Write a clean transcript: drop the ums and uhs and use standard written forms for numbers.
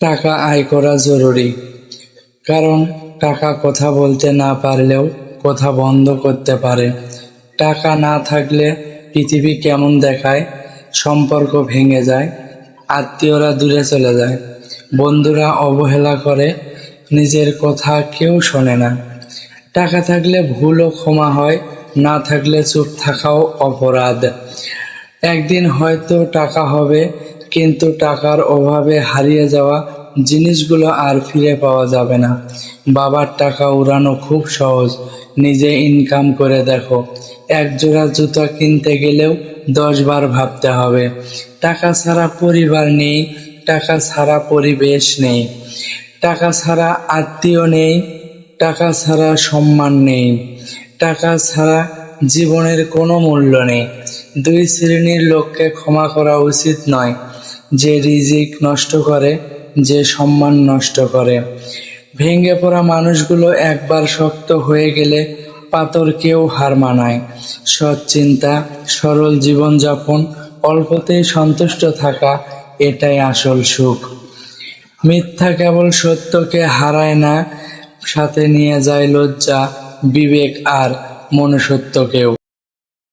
টাকা আয় করা জরুরি, কারণ টাকা কথা বলতে না পারলেও কথা বন্ধ করতে পারে। টাকা না থাকলে পৃথিবী কেমন দেখায়, সম্পর্ক ভেঙে যায়, আত্মীয়রা দূরে চলে যায়, বন্ধুরা অবহেলা করে, নিজের কথা কেউ শোনে না। টাকা থাকলে ভুলও ক্ষমা হয়, না থাকলে চুপ থাকাও অপরাধ। একদিন হয়তো টাকা হবে, কিন্তু টাকার অভাবে হারিয়ে যাওয়া জিনিসগুলো আর ফিরে পাওয়া যাবে না। বাবার টাকা উড়ানো খুব সহজ, নিজে ইনকাম করে দেখো। এক জোড়া জুতা কিনতে গেলেও 10 বার ভাবতে হবে। টাকা ছাড়া পরিবার নেই, টাকা ছাড়া পরিবেশ নেই, টাকা ছাড়া আত্মীয় নেই, টাকা ছাড়া সম্মান নেই, টাকা ছাড়া জীবনের কোনো মূল্য নেই। দুই শ্রেণীর লোককে ক্ষমা করা উচিত নয়, যে রিজিক নষ্ট করে, যে সম্মান নষ্ট করে। ভেঙে পড়া মানুষগুলো একবার শক্ত হয়ে গেলে পাথরকেও হার মানায়। সৎ চিন্তা, সরল জীবনযাপন, অল্পতেই সন্তুষ্ট থাকা, এটাই আসল সুখ। মিথ্যা কেবল সত্যকে হারায় না, সাথে নিয়ে যায় লজ্জা, বিবেক আর মনুষ্যত্বকেও।